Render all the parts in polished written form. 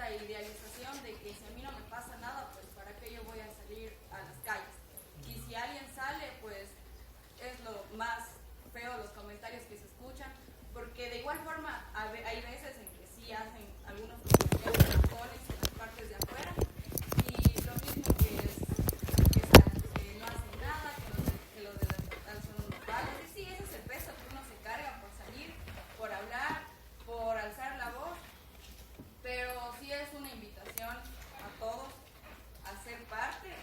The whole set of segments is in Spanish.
esta idealización de que si a mí no me pasa nada, pues para qué yo voy a salir a las calles. Y si alguien sale, pues es lo más feo los comentarios que se escuchan, porque de igual forma hay veces en que sí hacen algunos comentarios en las partes de afuera, y lo mismo que no hacen nada, que los de las son unos vagos. Y sí, ese es el peso que uno se carga por salir, por hablar, por alzar la voz, pero sí es una invitación a todos a ser parte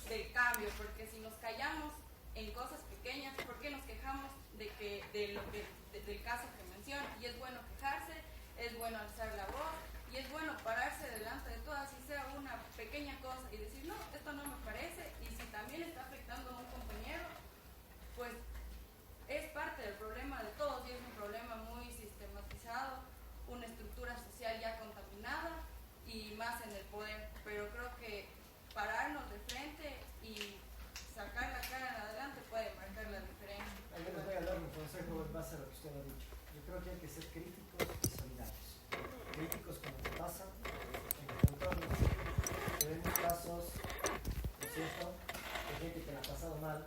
del cambio, porque si nos callamos en cosas pequeñas, ¿por qué nos quejamos del caso que menciono? Y es bueno quejarse, es bueno alzar la voz, y es bueno pararse delante de todas, si sea una pequeña cosa, y decir, no, esto no me parece, y si también está afectando a un compañero, pues es parte del problema de todos, y es un problema muy sistematizado, una estructura social ya contaminada, y más en el poder. Pero creo que pararnos de frente y sacar la cara en adelante puede marcar la diferencia. Ahí les voy a dar un consejo en base a lo que usted ha dicho. Yo creo que hay que ser críticos y solidarios. Críticos con lo que pasa en los entornos. Tenemos casos, ¿no es cierto?, de gente que la ha pasado mal,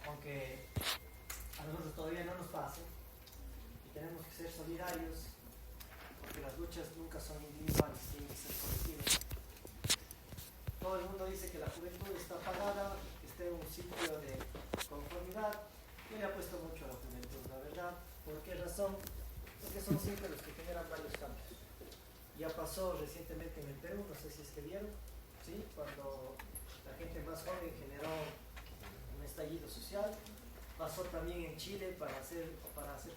aunque a nosotros todavía no nos pase, y tenemos que ser solidarios, porque las luchas nunca son individuales, tienen que ser colectivas. Todo el mundo dice que la juventud está apagada, que está en un sitio de conformidad. Yo le apuesto mucho a la juventud, la verdad. ¿Por qué razón? Porque son siempre los que generan varios cambios. Ya pasó recientemente en el Perú, no sé si es que vieron, ¿sí?, cuando la gente más joven generó un estallido social. Pasó también en Chile para hacer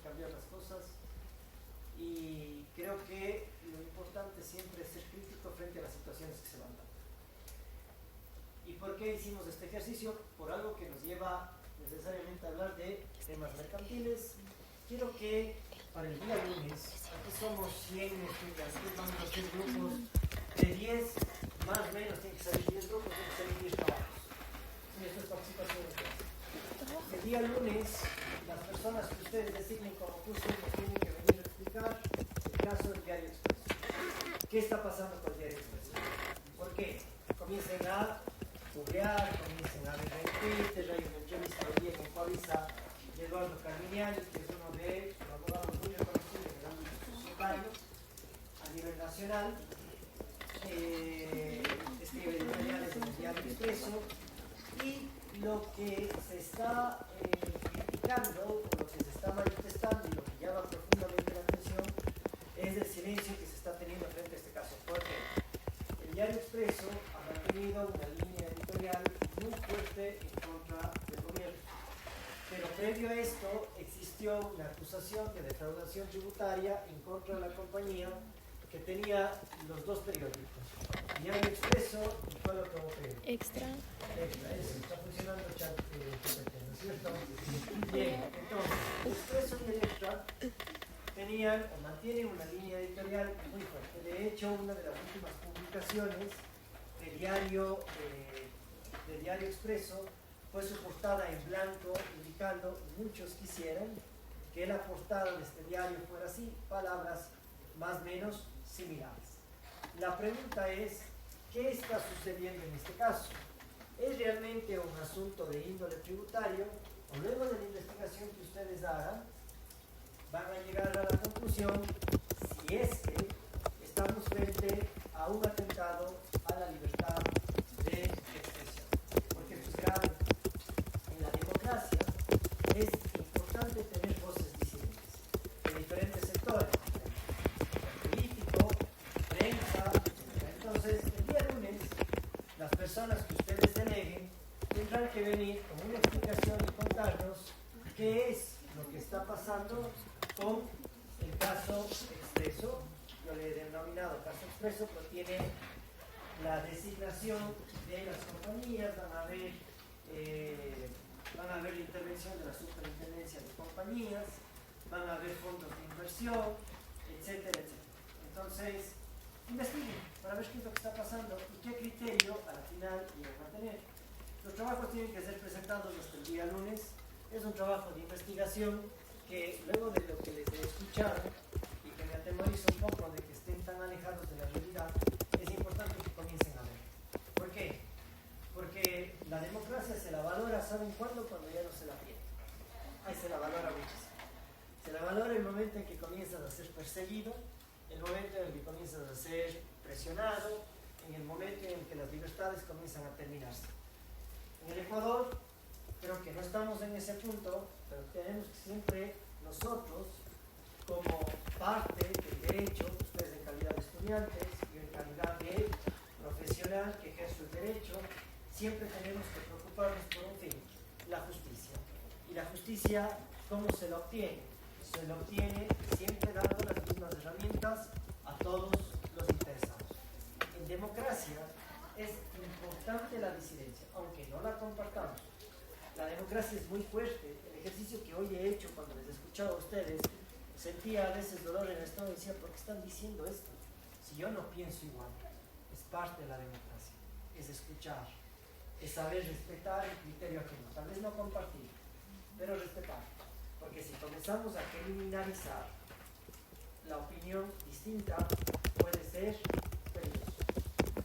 cambiar las cosas. Y creo que lo importante siempre es ser crítico frente a las situaciones que se van dando. ¿Y por qué hicimos este ejercicio? Por algo que nos lleva necesariamente a hablar de temas mercantiles. Quiero que para el día lunes, aquí somos 100 estudiantes, vamos a hacer grupos de 10, más o menos tienen que salir 10 grupos, tienen que salir 10 trabajos. Y esto es participación de clase. El día lunes, las personas que ustedes designen como curso nos tienen que venir a explicar el caso del Diario Expreso. ¿Qué está pasando con el Diario Expreso? ¿Por qué? Comiencen a googlear, comiencen a ver en Twitter. Hay una entrevista hoy día con Pavisa de Eduardo Carminiani, que es uno de los abogados muy reconocidos en el ámbito societario a nivel nacional. Escribe editoriales en el Diario Expreso, y lo que se está criticando, o lo que se está manifestando, y lo que llama profundamente la atención, es el silencio que se está teniendo frente a este caso. Porque el Diario Expreso ha mantenido una línea editorial muy fuerte en contra del gobierno. Pero previo a esto existió una acusación de defraudación tributaria en contra de la compañía, que tenía los dos periódicos, Diario Expreso y ¿cuál otro periódico? Extra. Extra, eso, está funcionando chat, ¿no es cierto? Bien, entonces, el Expreso y el Extra tenían o mantienen una línea editorial muy fuerte. De hecho, una de las últimas publicaciones del Diario Expreso fue su portada en blanco, indicando, muchos quisieron que la portada de este diario fuera así, palabras más o menos similares. La pregunta es, ¿qué está sucediendo en este caso? ¿Es realmente un asunto de índole tributario, o luego de la investigación que ustedes hagan van a llegar a la conclusión si es que estamos frente a un atentado a la libertad de expresión? Porque esto es grave. En la democracia es importante tener voces disidentes de diferentes sectores, político, prensa, etc. Entonces, el día lunes, las personas que ustedes deleguen tendrán que venir con una explicación y contarnos qué es lo que está pasando con el caso Expreso. Yo le he denominado caso Expreso, pero tiene la designación de las compañías. Van a ver la intervención de la superintendencia de compañías, van a haber fondos de inversión, etcétera, etcétera. Entonces, investiguen para ver qué es lo que está pasando y qué criterio a la final llegan a tener. Los trabajos tienen que ser presentados hasta el día lunes. Es un trabajo de investigación que, luego de lo que les he escuchado y que me atemoriza un poco de que estén están alejados de la realidad, es importante que comiencen a ver. ¿Por qué? Porque la democracia se la valora, ¿saben cuándo? Cuando ya no se la pierde. Ahí se la valora muchísimo. Se la valora el momento en que comienzas a ser perseguido, el momento en que comienzas a ser presionado, en el momento en que las libertades comienzan a terminarse. En el Ecuador, creo que no estamos en ese punto, pero tenemos que siempre nosotros, como parte del derecho, ustedes en calidad de estudiantes, y en calidad de profesional que ejerce el derecho, siempre tenemos que preocuparnos por un fin, la justicia. Y la justicia, ¿cómo se la obtiene? Se la obtiene siempre dando las mismas herramientas a todos los interesados. En democracia es importante la disidencia, aunque no la compartamos. La democracia es muy fuerte. El ejercicio que hoy he hecho cuando les escuchaba a ustedes, sentía a veces dolor en el estómago y decía, ¿por qué están diciendo esto? Si yo no pienso igual, es parte de la democracia, es escuchar, es saber respetar el criterio ajeno, tal vez no compartir, pero respetar, porque si comenzamos a criminalizar la opinión distinta, puede ser peligroso.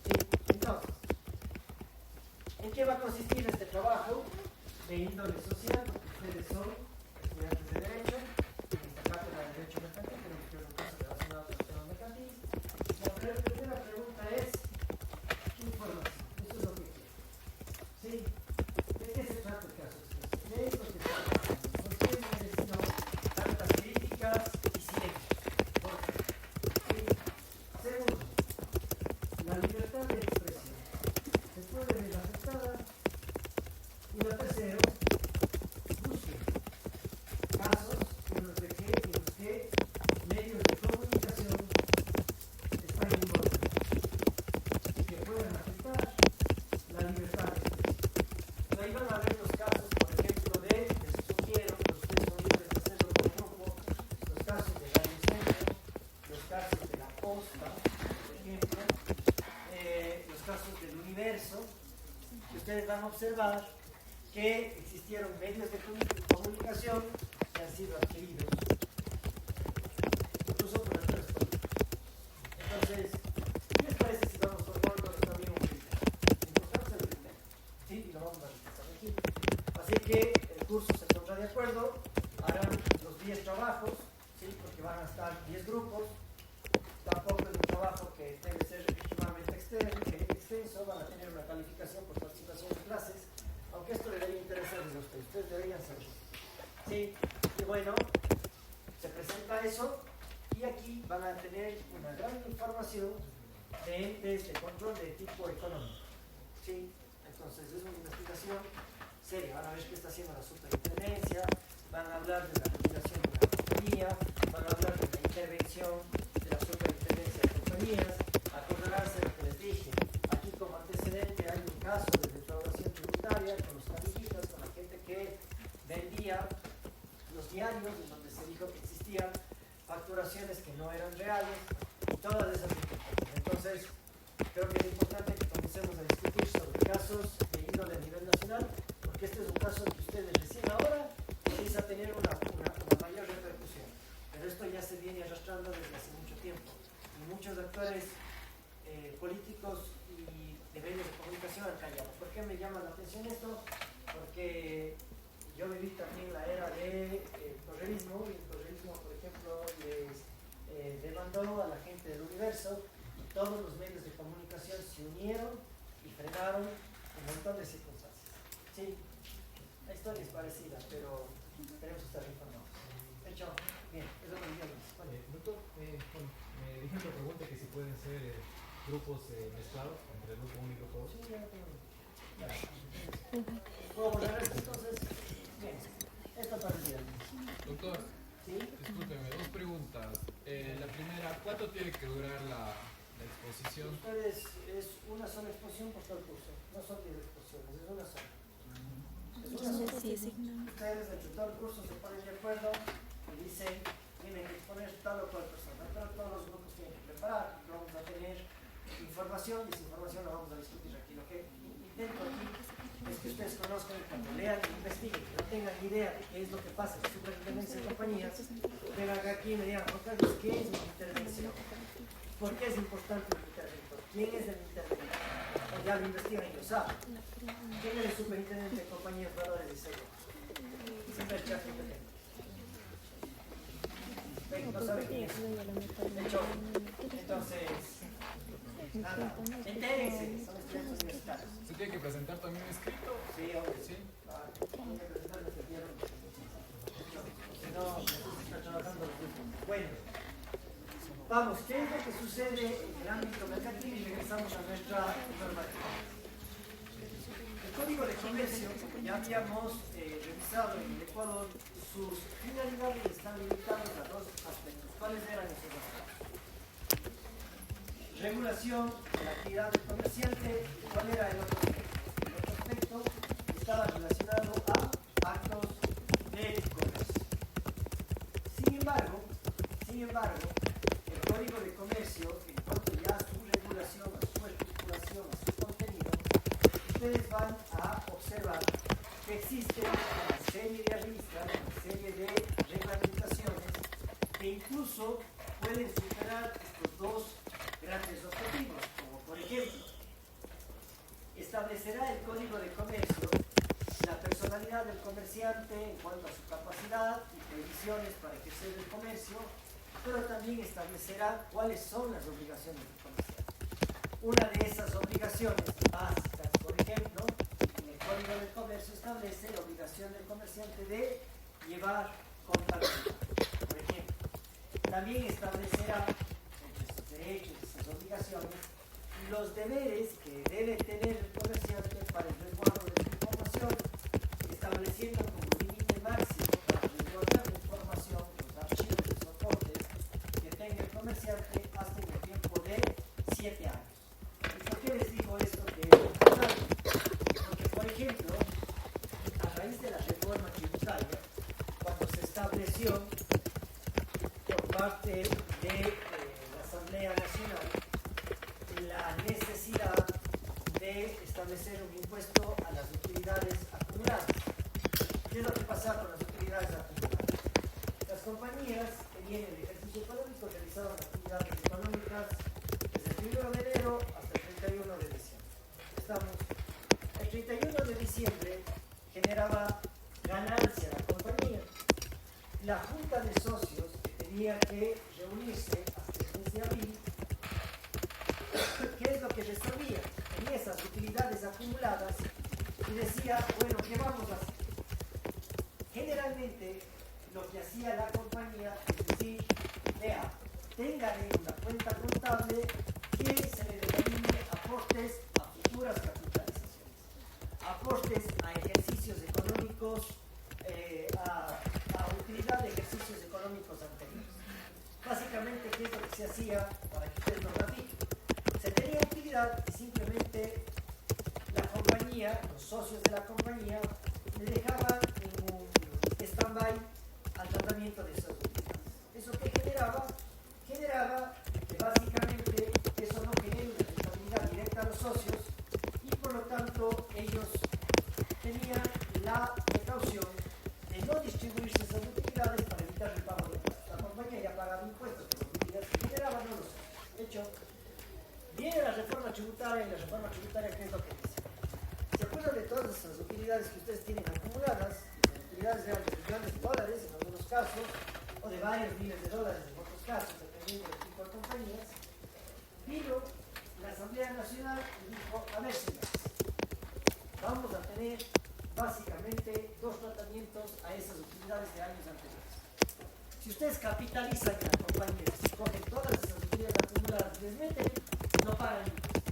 ¿Sí? Entonces, ¿en qué va a consistir este trabajo de índole social? Ustedes son estudiantes de Derecho, en esta cátedra de Derecho Mercantil, tenemos que ver un caso relacionado con los temas mercantiles. La primera pregunta es, ¿qué información? Eso es lo que quiero. ¿Sí? ¿De qué se trata el caso? De esto que está pasando. ¿Por qué mereció tantas críticas y silencios? ¿Por qué? ¿Sí? Segundo, la libertad de expresión se puede ver afectada. Y lo tercero, busquen casos en los que medios de comunicación están involucrados y que puedan afectar la libertad de expresión. Y ahí van a ver los casos, por ejemplo, les sugiero que ustedes son libres de hacerlo por grupo, los casos de Radio Centro, los casos de La Posta, por ejemplo, los casos del Universo, que ustedes van a observar que existieron medios de comunicación que han sido adquiridos, incluso por actores políticos. Entonces, ¿qué les parece si vamos formando también un criterio? Importante el criterio, ¿sí? Y lo vamos a respetar aquí. Así que el curso se pondrá de acuerdo, harán los 10 trabajos, ¿sí? Porque van a estar 10 grupos. Tampoco es un trabajo que debe ser extremadamente extenso, van a tener una calificación por participación en clases. Aunque esto debería interesarles a ustedes deberían saber. Sí, y bueno, se presenta eso y aquí van a tener una gran información de entes de control de tipo económico. Sí, entonces es una investigación seria. Van a ver qué está haciendo la superintendencia, van a hablar de la regulación de la compañía, van a hablar de la intervención de la superintendencia de compañías. Acordarse de lo que les dije. Aquí como antecedente hay un caso de defraudación tributaria con los camijitas, con la gente que vendía los diarios en donde se dijo que existían facturaciones que no eran reales y todas esas cosas. Entonces, creo que es importante que comencemos a discutir sobre casos de índole a nivel nacional, porque este es un caso que ustedes recién ahora empieza a tener una mayor repercusión. Pero esto ya se viene arrastrando desde hace mucho tiempo. Y muchos actores políticos y de medios de comunicación han callado. ¿Por qué me llama la atención esto? Porque yo viví también la era del correísmo, y el correísmo, por ejemplo, les demandó a la gente del Universo, y todos los medios de comunicación se unieron y frenaron un montón de circunstancias. Sí, la historia es parecida, pero tenemos que estar informados. Hecho, bien, eso es lo que yo. Doctor, me dijeron que pregunte que si pueden ser grupos mezclados entre el grupo 1 y grupo 2. Sí, ya lo tengo. ¿Puedo borrar esto entonces? Bien, esto para el día. Doctor, ¿Sí? discúlpeme, dos preguntas. La primera, ¿cuánto tiene que durar la exposición? Ustedes es una sola exposición por todo el curso. No son 10 exposiciones, es una sola. Es una sola. Ustedes entre todo el curso se ponen de acuerdo y dicen, tienen que exponer tal o cual persona. Pero todos los grupos tienen que preparar. Vamos a tener información y esa información la vamos a discutir aquí. Lo que intento aquí es que ustedes conozcan, cuando lean e investiguen, que no tengan idea de qué es lo que pasa en superintendencia de compañías, vengan aquí y me digan, Juan Carlos, ¿qué es mi intervención? ¿Por qué es importante el interventor? ¿Quién es el interventor? O ya lo investigan y lo saben. ¿Quién es el superintendente de compañías de valores y seguros? Siempre el jefe de no sabe quién es. De hecho, entonces, nada, entérense, son estudiantes universitarios. ¿Se tiene que presentar también escrito? Sí, hombre. Sí. Tienen que presentar lo que quieran. Si no, está trabajando el grupo. Bueno, vamos, ¿qué es lo que sucede en el ámbito mercantil? Y regresamos a nuestra normativa. El Código de Comercio, ya habíamos revisado en el Ecuador, sus finalidades están limitadas a dos aspectos. ¿Cuáles eran esos aspectos? Regulación de la actividad del comerciante. ¿Cuál era el otro aspecto? El otro aspecto estaba relacionado a actos de comercio. Sin embargo, el Código de Comercio, en cuanto ya a su regulación, a su estipulación, a su contenido, ustedes van a observar que existe una serie de aristas, una serie de reglamentaciones que incluso pueden superar estos dos grandes objetivos, como por ejemplo, establecerá el Código de Comercio la personalidad del comerciante en cuanto a su capacidad y previsiones para ejercer el comercio, pero también establecerá cuáles son las obligaciones del comerciante. Una de esas obligaciones básicas, por ejemplo, en el Código del Comercio establece la obligación del comerciante de llevar contabilidad, por ejemplo. También establecerá, entre sus derechos y sus obligaciones, los deberes que debe tener el comerciante para el resguardo de su información, estableciendo como límite máximo para resguardar la información, los archivos y soportes que tenga el comerciante hasta el tiempo de 7 años. ¿Y por qué les digo esto que es importante? Porque, por ejemplo, a raíz de la reforma tributaria, cuando se estableció por parte de la Asamblea Nacional la necesidad de establecer un impuesto a las utilidades acumuladas. ¿Qué es lo que pasa con las utilidades acumuladas? Las compañías que vienen del ejercicio económico realizaban actividades económicas desde el 1 de enero hasta el 31 de diciembre. El 31 de diciembre generaba ganancia la compañía. La junta de socios que tenía que reunirse hasta el mes de abril, ¿qué es lo que resolvía? Tenía esas utilidades acumuladas y decía, bueno, ¿qué vamos a hacer? Generalmente lo que hacía la compañía es decir, vea, téngale una cuenta contable que se le denomine aportes a futuras capitalizaciones, aportes a ejercicios económicos, a utilidad de ejercicios económicos anteriores. Básicamente, ¿qué es lo que se hacía para que ustedes lo grafiquen? Se tenía utilidad y simplemente la compañía, los socios de la compañía, le dejaban en un stand-by al tratamiento de esas utilidades. ¿Eso qué generaba? Generaba que básicamente eso no genera una rentabilidad directa a los socios y por lo tanto ellos tenían la precaución de no distribuirse esas utilidades para evitar el pago de impuestos. La compañía ya pagaba impuestos, pero las utilidades que generaban no los socios. De hecho, viene la reforma tributaria y la reforma tributaria, ¿qué es lo que dice? ¿Se acuerdan de todas esas utilidades que ustedes tienen acumuladas? Las utilidades eran de millones de dólares en algunos casos, o de varios miles de dólares en otros casos, dependiendo del tipo de compañías. Vino la Asamblea Nacional y dijo, a ver señores, vamos a tener básicamente dos tratamientos a esas utilidades de años anteriores. Si ustedes capitalizan la compañía, si cogen todas esas utilidades acumuladas y les meten, no pagan impuestos.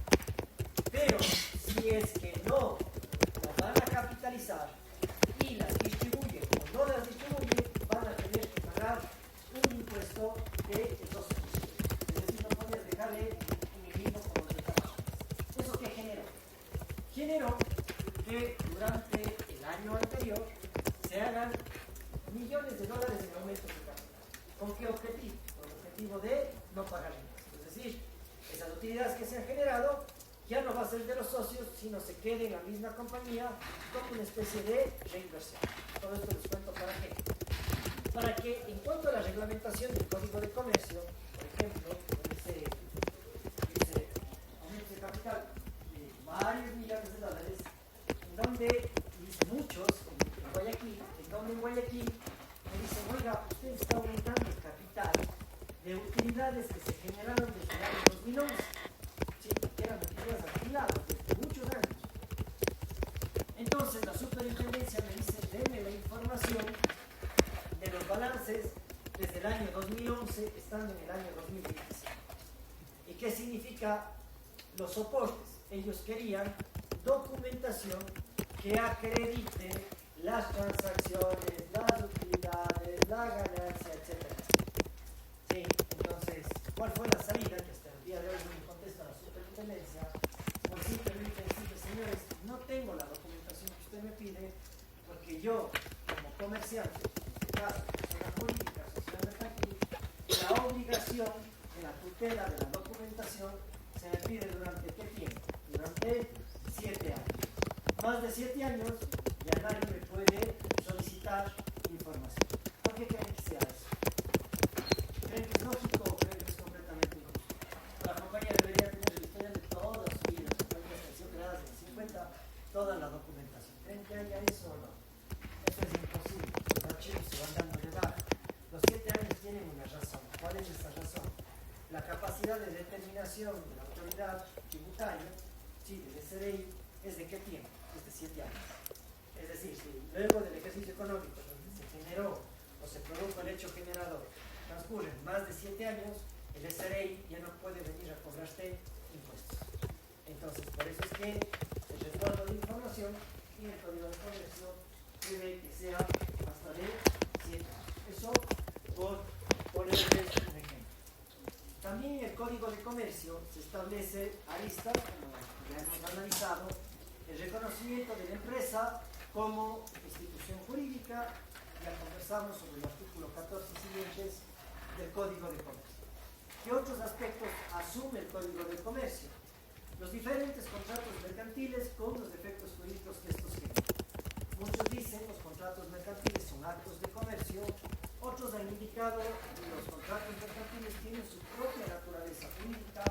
Pero si es que no las van a capitalizar y las distribuyen o no las distribuyen, van a tener que pagar un impuesto de 12%. Es decir, no puedes dejarle en el mismo como los demás. ¿Eso qué generó? Generó que durante el año anterior se hagan millones de dólares en aumentos de capital. ¿Con qué objetivo? Con el objetivo de no pagar impuestos. Es decir, esas utilidades que se han generado ya no va a ser de los socios, sino se quede en la misma compañía como una especie de reinversión. Todo esto les cuento para qué. Para que, en cuanto a la reglamentación del Código de Comercio, por ejemplo, en ese varios millones de dólares, en donde muchos, en Guayaquil, me dicen, oiga, usted está aumentando el capital de utilidades que se generaron desde el año 2011, ¿sí? Que eran utilidades acumuladas desde muchos años. Entonces la superintendencia me dice, deme la información de los balances desde el año 2011, estando en el año 2016. ¿Y qué significa los soportes? Ellos querían documentación que acredite las transacciones, las utilidades, la ganancia, etc. Sí, entonces, ¿cuál fue la salida? Que hasta el día de hoy no me contesta la superintendencia. Pues simplemente decirle, señores, no tengo la documentación que usted me pide, porque yo, como comerciante, en este caso, persona jurídica, social mercantil, la obligación de la tutela de la documentación se me pide durante ¿qué tiempo? Durante 7 años. Más de 7 años ya nadie me puede solicitar información. ¿Por qué creen que sea eso? ¿Creen que es lógico o creen que es completamente injusto? La compañía debería tener el historial de todas sus vidas, compañías que han sido creadas en 50, toda la documentación. ¿Creen que haya eso o no? Eso es imposible. Los archivos se van dando de baja. Los 7 años tienen una razón. ¿Cuál es esa razón? La capacidad de determinación de la autoridad tributaria, sí, del SRI, ¿es de qué tiempo? Es de 7 años. Es decir, si luego del ejercicio económico donde se generó o se produjo el hecho generador transcurren más de 7 años, el SRI ya no puede venir a cobrarte impuestos. Entonces, por eso es que el resguardo de información y el código de comercio debe que sea hasta de 7 años. Eso por ponerles un ejemplo. También en el código de comercio se establece aristas, como ya hemos analizado, el reconocimiento de la empresa como institución jurídica. Ya conversamos sobre el artículo 14 y siguientes del Código de Comercio. ¿Qué otros aspectos asume el Código de Comercio? Los diferentes contratos mercantiles con los efectos jurídicos que estos generan. Muchos dicen los contratos mercantiles son actos de comercio, otros han indicado que los contratos mercantiles tienen su propia naturaleza jurídica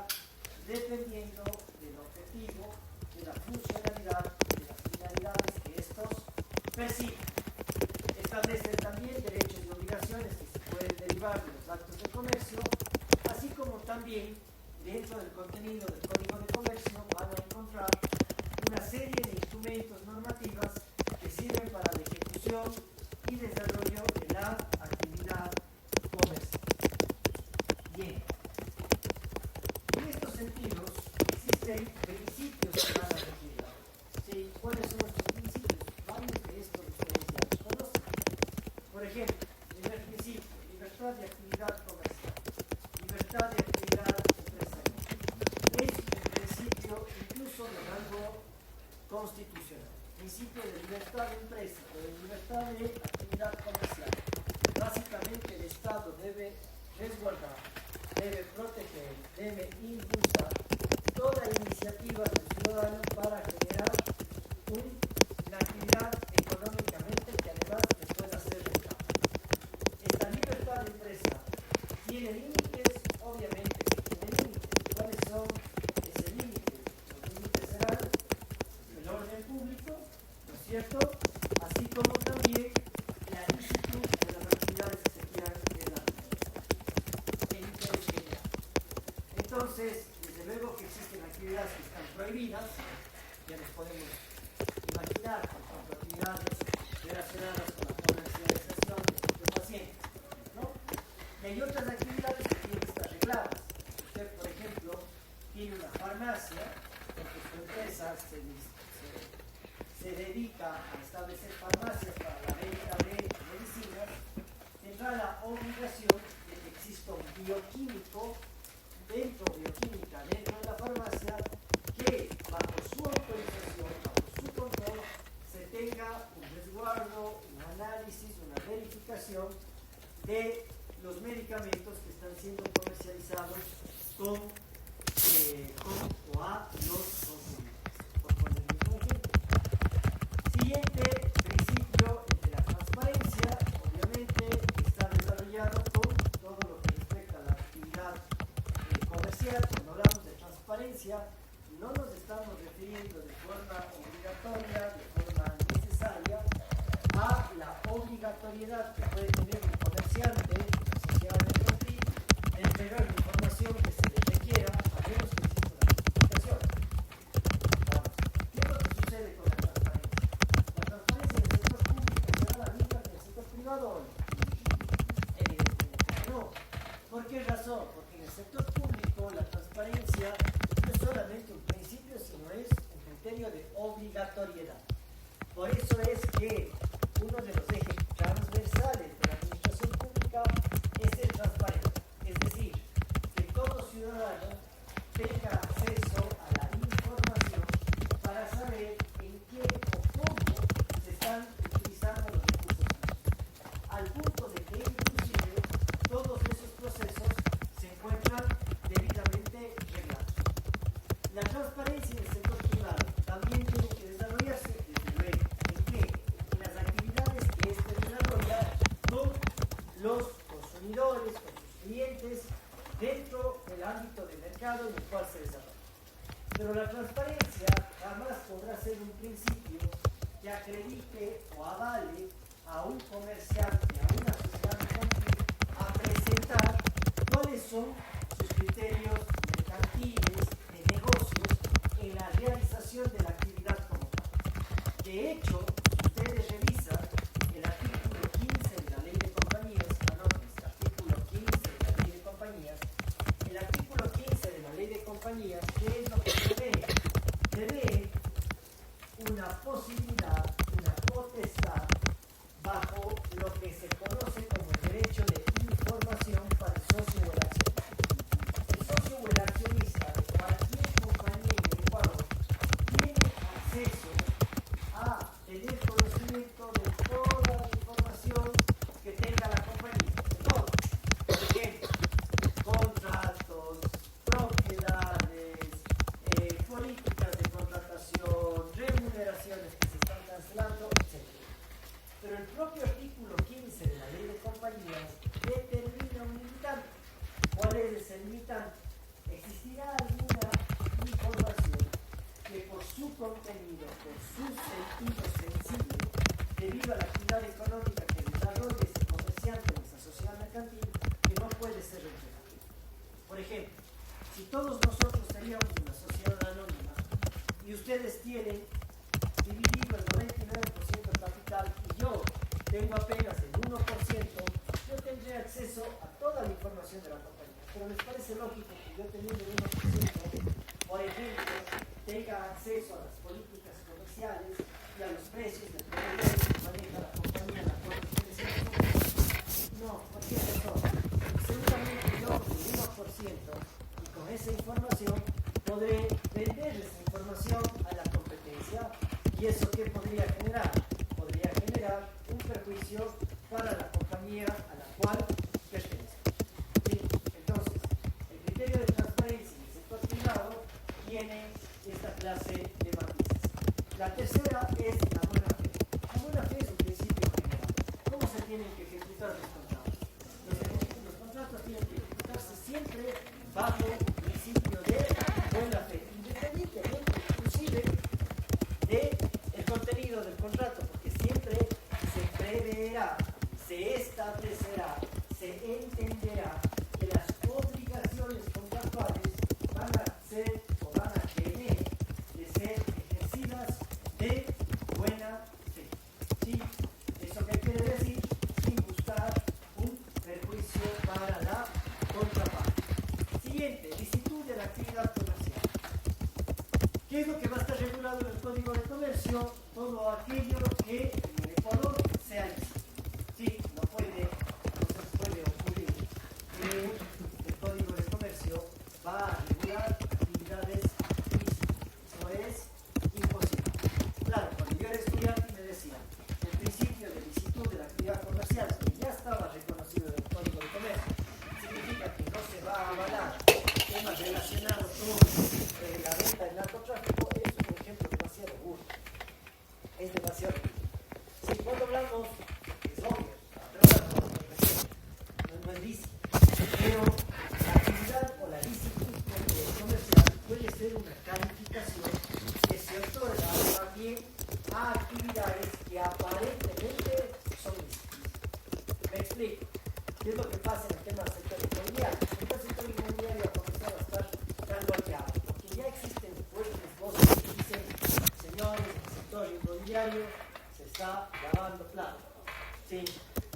dependiendo del objetivo, de la funcionalidad, de las finalidades que estos persiguen. Establecen también derechos y obligaciones que se pueden derivar de los actos de comercio, así como también dentro del contenido del Código de Comercio van a encontrar una serie de instrumentos normativas que sirven para la ejecución y desarrollo de la actividad comercial. Bien. En estos sentidos existen principios que van a regir. ¿Sí? ¿Cuáles son estos principios? Varios de estos ustedes ya los conocen. Por ejemplo, primer principio, libertad de actividad comercial, libertad de actividad empresarial. Es el principio incluso de rango constitucional. Principio de libertad de empresa, de libertad de actividad comercial. Básicamente el Estado debe resguardar, debe proteger, debe impulsar toda iniciativa del ciudadano para generar una actividad económicamente que además le pueda ser rentable. Esta libertad de empresa tiene límites, obviamente que tiene límites. ¿Cuáles son ese límite? Los límites serán el orden público, ¿no es cierto? Así como también la licitud de las actividades que se quieran realizar. El interés general. Entonces, desde luego que existen actividades que están prohibidas, ya nos podemos imaginar, por ejemplo, actividades relacionadas con la comercialización de estupefacientes, ¿no? Y hay otras actividades que tienen que estar regladas. Usted, por ejemplo, tiene una farmacia, porque su empresa se dedica a establecer farmacias para la venta de medicinas, tendrá la obligación de que exista un bioquímica dentro de la farmacia que bajo su autorización, bajo su control, se tenga un resguardo, un análisis, una verificación de los medicamentos que están siendo comercializados con o a los consumidores. Por poner un ejemplo. Siguiente principio, el de la transparencia, obviamente está desarrollado con todo lo que respecta a la actividad comercial. Cuando hablamos de transparencia, no nos estamos refiriendo obligatoriedad que puede tener un comerciante, una sociedad mercantil, de entregar la información que se le requiera, a menos que exista una justificación. Vamos, ¿qué es lo que sucede con la transparencia? La transparencia en el sector público será la misma que en el sector privado. Evidentemente no. ¿Por qué razón? Porque en el sector público la transparencia no es solamente un principio, sino es un criterio de obligatoriedad. Por eso es que uno de los ejes transversales de la administración pública es ser transparente. Es decir, que todo ciudadano tenga acceso a la información para saber en qué o cómo se están utilizando los recursos públicos. Al punto de que inclusive todos esos procesos se encuentran debidamente reglados. La transparencia en el sector privado también tiene que desarrollarse desde luego en las actividades que éste desarrolla con los consumidores, con sus clientes, dentro del ámbito de mercado en el cual se desarrolla. Pero la transparencia jamás podrá ser un principio que acredite o avale a un comerciante, a una sociedad mercantil, a presentar cuáles son sus criterios mercantiles, de negocios, en la realización de la actividad como tal. De hecho, si ustedes revisan el artículo 15 de la Ley de Compañías, artículo 15 de la Ley de Compañías, el artículo 15 de la Ley de Compañías, ¿qué es lo que prevé? Prevé una posibilidad, una potestad, bajo lo que se conoce como el derecho de información para el socio o el accionista. El socio o el accionista de cualquier compañía en el Ecuador tiene acceso a tener conocimiento de toda la información que tenga la compañía, de todo. Por ejemplo, contratos, propiedades, políticas de contratación, remuneraciones que se están cancelando, etc. Pero el propio artículo 15 de la Ley de Compañías determina un limitante. ¿Cuál es ese limitante? Existirá alguna información que por su contenido, por su sentido sensible, debido a la actividad económica que desarrolla ese comerciante o esa sociedad mercantil, que no puede ser entregada. Por ejemplo, si todos nosotros teníamos una sociedad anónima y ustedes tienen dividido el 99% del capital y yo tengo apenas el 1%, yo tendré acceso a toda la información de la compañía. Pero les parece lógico que yo teniendo el 1%, por ejemplo, tenga acceso a las políticas comerciales y a los precios del proveedor que maneja la compañía en la cual ustedes se. No, ¿por qué razón? Seguramente yo con el 1% y con esa información podré vender esa información a la competencia. ¿Y eso qué podría generar? Podría generar un perjuicio para la compañía a la cual pertenece. ¿Sí? Entonces, el criterio de transparencia en el sector privado tiene esta clase de matices. La tercera es la buena fe. La buena fe es un principio general. ¿Cómo se tienen que ejecutar los contratos? Los contratos tienen que ejecutarse siempre bajo el principio de buena fe, independientemente inclusive del contenido del contrato, porque siempre se preverá, se establecerá, se entenderá que las obligaciones contractuales van a ser o van a tener de ser ejercidas de buena fe. ¿Sí? ¿Eso qué quiere decir? Sin buscar un perjuicio para la contraparte. Siguiente, licitud de la actividad comercial. ¿Qué es lo que va a estar regulado en el Código de Comercio? Todo aquello que en el Ecuador sea lícito. Sí, no se puede ocurrir que el Código de Comercio va a regular actividades ilícitas. Eso es imposible. Claro, cuando yo era estudiante me decían, el principio de licitud de la actividad comercial, que ya estaba reconocido en el Código de Comercio, significa que no se va a avalar temas relacionados con la venta del narcotráfico. Es un ejemplo demasiado burdo. Es demasiado burdo. lavando platos. Sí,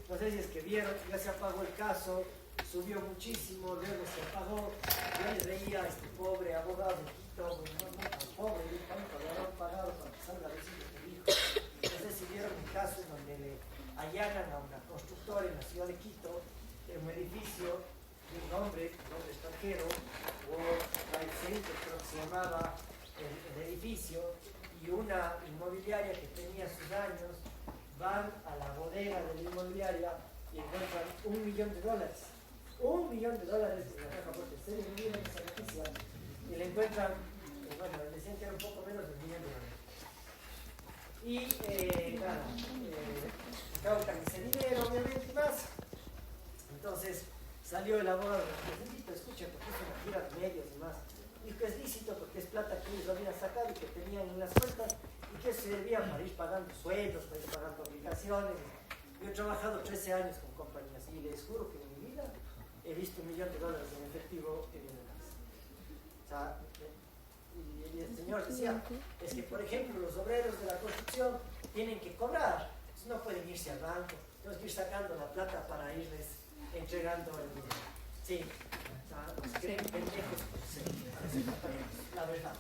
no sé si es que vieron, ya se apagó el caso, subió muchísimo, luego se apagó, yo le veía a este pobre abogado de Quito, no tan pobre, ¿cuánto le habrán pagado para que salga a decir lo que dijo? No sé si vieron el caso en donde le allanan a una constructora en la ciudad de Quito, en un edificio de un hombre extranjero, o Trade Center, creo que se llamaba el edificio, y una inmobiliaria que tenía sus años, van a la bodega de la inmobiliaria y encuentran $1 millón. $1 millón en la caja fuerte. Ustedes vivieron esa noticia y le encuentran, bueno, decían que era un poco menos de $1 millón. Y nada, cautan ese dinero, obviamente, y más. Entonces salió el abogado, necesito, escuchen, porque es una gira de medios y más. Dijo que es lícito porque es plata que ellos habían sacado y que tenían en las cuentas y que servían para ir pagando sueldos, para ir pagando obligaciones. Yo he trabajado 13 años con compañías y les juro que en mi vida he visto $1 millón en efectivo en una casa. O sea, y el señor decía, es que por ejemplo los obreros de la construcción tienen que cobrar, no pueden irse al banco, tenemos que ir sacando la plata para irles entregando el dinero. Sí, o sea, nos creen pendejos por ser, la verdad.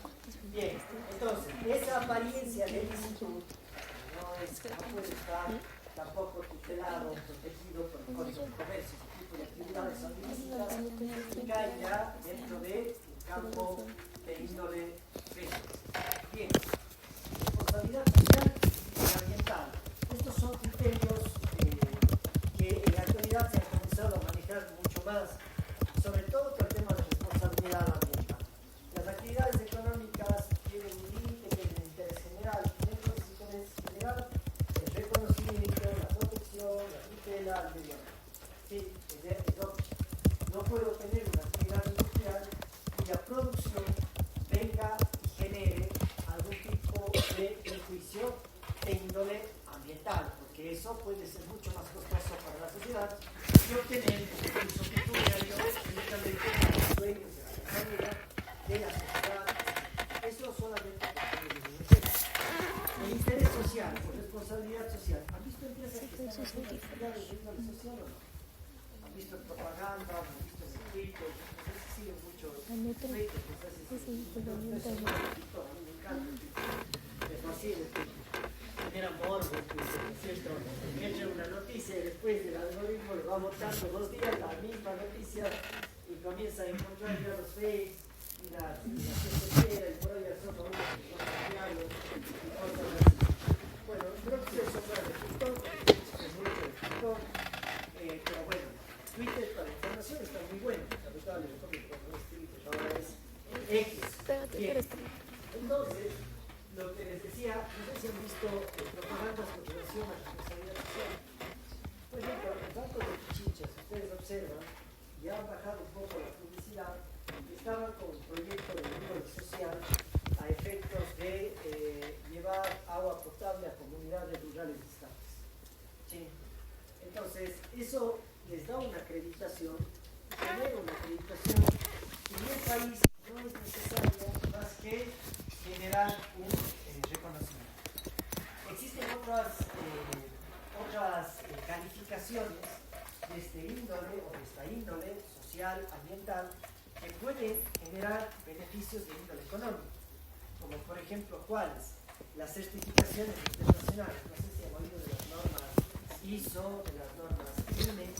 Bien, entonces, esa apariencia de licitud no puede estar tampoco tutelado, protegido por el Código de Comercio. Este tipo de actividades son ilícitas y caen ya dentro de un campo de índole física. Bien, responsabilidad social y ambiental. Estos son criterios que en la actualidad se han comenzado a manejar mucho más, sobre todo por el tema de responsabilidad ambiental. Las actividades económicas tienen un límite que es de interés general. Dentro de ese interés general, el reconocimiento, la protección, la tutela al medio ambiente. Sí, es obvio. No puedo tener una actividad industrial cuya producción venga y genere algún tipo de perjuicio de índole ambiental, porque eso puede ser mucho más costoso para la sociedad que obtener el recurso pecuniario únicamente para los dueños de la economía, de la sociedad. Eso solamente el interés social o responsabilidad social. ¿Han visto empresas que están haciendo actividades de índole social o no? ¿Han visto propaganda? ¿Han visto circuitos? No sé si siguen mucho circuitos, no sé si a mí me encanta, me fascina, genera morbo, ¿cierto? Entra una noticia y después el algoritmo le va botando 2 días la misma noticia y comienza a encontrar ya los fakes y la tercera y por ahí asoma uno que no cambiarlo y cosas así. Bueno, creo que eso fue de TikTok, es mucho de TikTok, pero bueno, Twitter para información está muy bueno, sobre todo les recomiendo que no es Twitter, ahora es X. Bien. Entonces, lo que les decía, no sé si han visto propagandas con relación a la responsabilidad social. Por ejemplo, el Banco de Pichincha, si ustedes observan, ya han bajado un poco la publicidad, estaban con un proyecto de índole social a efectos de llevar agua potable a comunidades rurales distantes. ¿Sí? Entonces, eso les da una acreditación, genera una acreditación, y en el país no es necesario más que generar un reconocimiento. Existen otras calificaciones de este índole o de esta índole social, ambiental, que pueden generar beneficios de índole económico, como por ejemplo, ¿cuáles? Las certificaciones internacionales. No sé si han oído de las normas ISO, de las normas INE.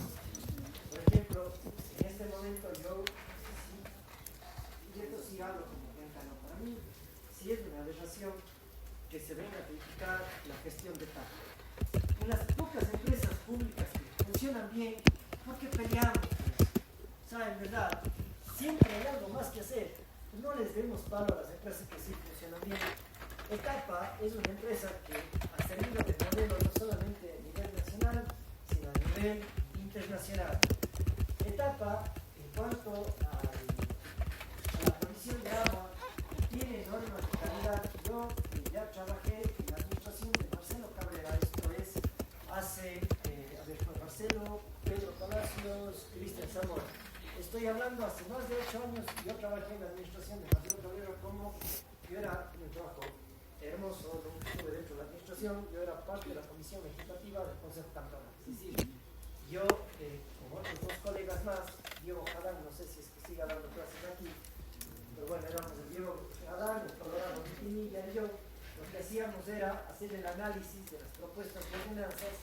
Por ejemplo, en este momento yo, y esto sí hablo como ventano para mí, sí es una aberración que se venga a criticar la gestión de TAP. En las pocas empresas públicas que funcionan bien, ¿por qué peleamos? O sea, en verdad, siempre hay algo más que hacer. No les demos palo a las empresas que sí funcionan bien. Etapa es una empresa que ha servido de modelo no solamente a nivel nacional, sino a nivel internacional. Etapa, en cuanto a la provisión de agua, tiene normas de calidad. Yo ya trabajé en la administración de Marcelo Cabrera, esto es hace, Marcelo, Pedro Palacios, Cristian Zamora. Estoy hablando hace más de 8 años, yo trabajé en la administración de Marcelo Cabrera como, yo era, mi trabajo, Hermoso, donde estuve dentro de la administración, yo era parte de la comisión legislativa del Consejo Cantonal. Es decir, yo, con otros dos colegas más, Diego Jadán, no sé si es que siga dando clases aquí, pero bueno, éramos el Diego Jadán, el Colorado Pinilla y yo. Lo que hacíamos era hacer el análisis de las propuestas de ordenanzas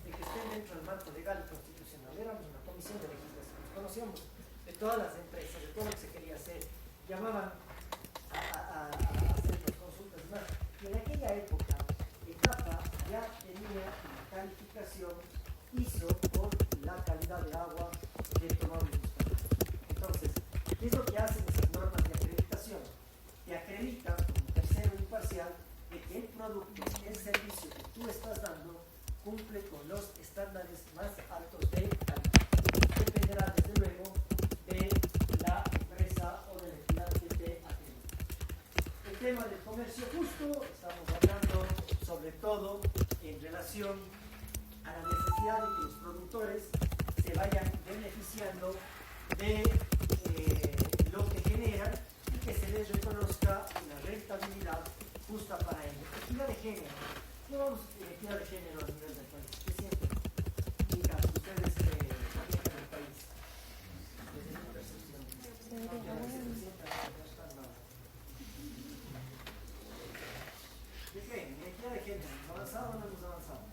de que estén dentro del marco legal y constitucional. Éramos una comisión de legislación, nos conocíamos de todas las empresas, de todo lo que se quería hacer. Llamaban a hacer las consultas y más. Y en aquella época, ETAPA ya tenía una calificación ISO por la calidad de agua que tomamos. Entonces, ¿qué es lo que hacen esas normas de acreditación? Te acreditan como tercero imparcial de que el producto, el servicio que tú estás dando, cumple con los estándares más altos de calidad. Dependerá, desde luego, de la empresa o de la entidad que te acredita. El tema del comercio justo, estamos hablando sobre todo en relación a la necesidad de que los productores se vayan beneficiando de lo que generan y que se les reconozca una rentabilidad justa para ellos. Equidad de género. No vamos a tener equidad de género a nivel del país. ¿Qué sienten? Chicas, ustedes manejan el país. Desde mi percepción. ¿Qué creen? ¿Equidad de género? ¿Hemos avanzado o no hemos avanzado?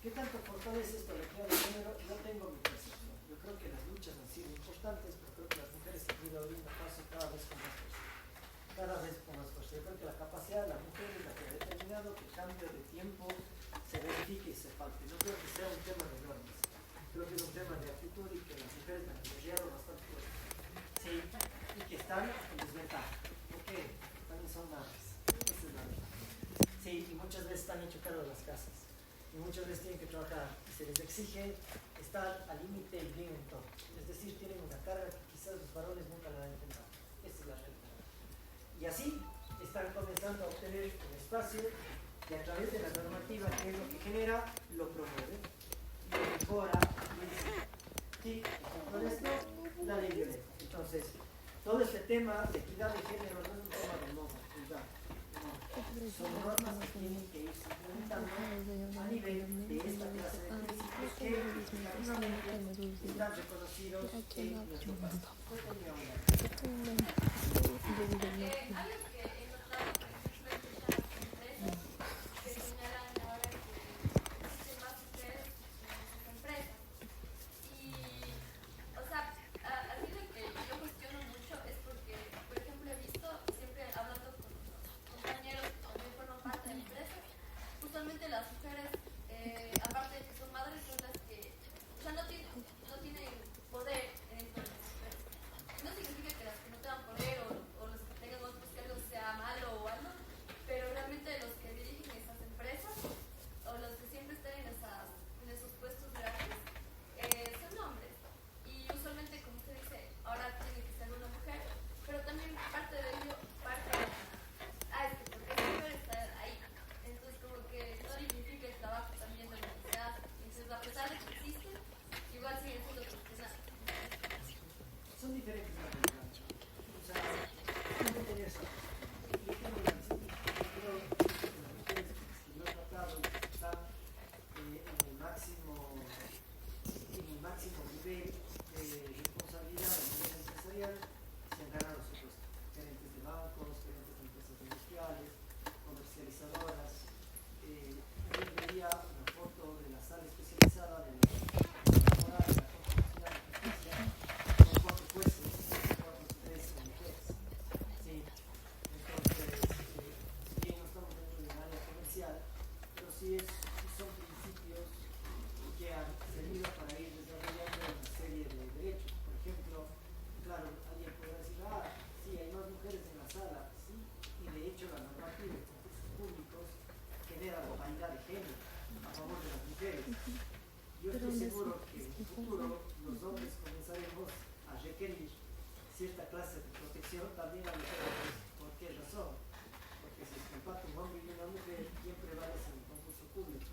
¿Qué tanto fortalece esto la equidad de género? Yo tengo mi percepción. Yo creo que las luchas han sido importantes, pero creo que las mujeres han ido abriendo paso cada vez con más fuerza. Cada vez con más fuerza. Yo creo que la capacidad de la mujer es la que ha determinado que el cambio de tiempo se verifique y se falte. No creo que sea un tema de normas. Creo que es un tema de actitud y que las mujeres han desarrollado bastante fuerte. Sí, y que están en desventaja. ¿Por qué? Porque también son madres. Esa es la verdad. Sí, y muchas veces están hecho cargo de las casas. Y muchas veces tienen que trabajar y se les exige estar al límite y bien en todo. Es decir, tienen una carga que quizás los varones nunca la han intentado. Esa es la realidad. Y así están comenzando a obtener un espacio que a través de la normativa, que es lo que genera, lo promueve, lo mejora, lo dice. Sí, con esto, la ley violenta. Entonces, todo este tema de equidad de género no es un tema de moda, cuidado. Son normas que tienen que irse implementando a nivel de esta clase de principios que efectivamente están reconocidos en nuestro país. Algo que he notado, por ejemplo, en las empresas que señalan ahora que existen más mujeres en sus empresas. Y, o sea, así lo que yo cuestiono mucho es porque, por ejemplo, he visto, siempre hablando con compañeros que también forman parte de empresas, justamente las mujeres, aparte de que son madres, son las que, o sea, no tienen poder en estas empresas. No significa que las que no tengan poder estoy seguro que en el futuro los hombres comenzaremos a requerir cierta clase de protección también a mujeres. ¿Por qué razón? Porque si se empata un hombre y una mujer, ¿quién prevalece en el concurso público?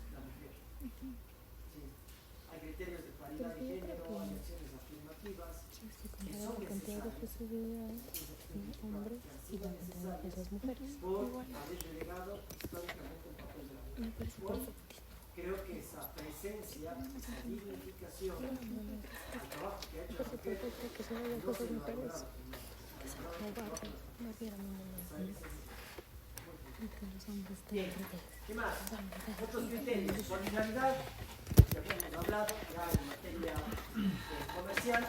La mujer. Sí. Hay criterios de paridad de género, hay acciones afirmativas que son necesarias. Hombres y la cantidad de esas mujeres. Por haber relegado históricamente el papel de la mujer. Hoy, creo que esa presencia, esa dignificación al trabajo que ha hecho la mujer, no se lo ha logrado. Bien, ¿qué más? Otros criterios, solidaridad, ya hemos hablado ya en materia comercial,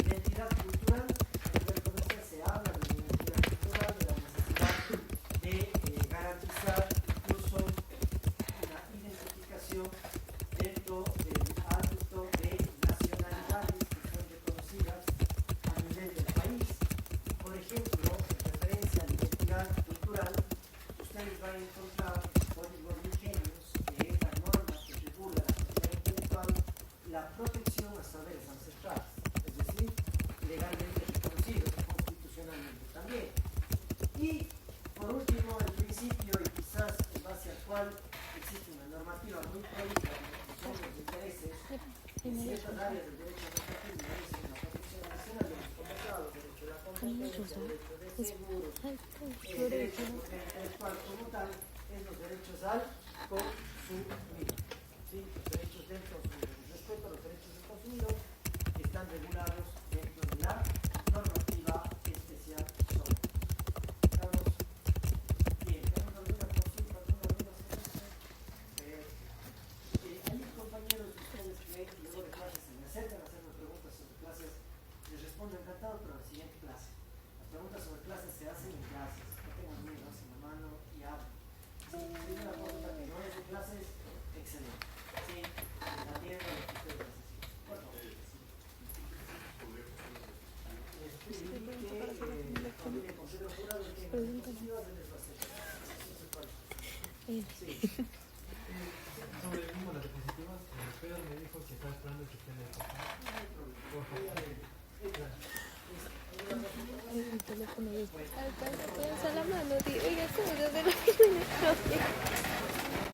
identidad cultural. En nivel comercial se habla de la identidad cultural, de la necesidad de garantizar incluso una identificación dentro del ámbito de nacionalidades que son reconocidas a nivel del país. Por ejemplo, en referencia a la identidad cultural, ustedes van a encontrar códigos ingenios que es la norma que regula la propiedad intelectual, la protección a saberes ancestrales, es decir, legalmente reconocidos, constitucionalmente también. Y por último, el principio, y quizás en base al cual existe una normativa muy prolija que son los intereses en ciertas áreas del derecho administrativo merecen una protección nacional, de los conversados, derecho de la competencia, derecho de seguros, el derecho intelectual como tal, es los derechos al consumidor. ¿Sí? Los derechos dentro del respeto a los derechos del consumidor que están regulados dentro de la normativa especial sobre. ¿Estamos bien? ¿Tenemos alguna consulta, alguna duda sobre esto? Hay compañeros de ustedes que luego de clases se me acercan a hacerme preguntas sobre clases, les respondo encantado, pero a la siguiente clase. Las preguntas sobre clases se hacen en clases, no tengan miedo, hacen la mano y hablen. Si tienen una pregunta que no es de clases, excelente. Sí, también lo que ustedes necesitan. Por favor. Familia con Pedro Jurado que en las diapositivas se les va a hacer. Sí. Sobre el mismo las diapositivas, Pedro me dijo que estaba esperando que usted le por favor. El teléfono es alcanza a la mano, tío. Oiga, ¿cómo se hace la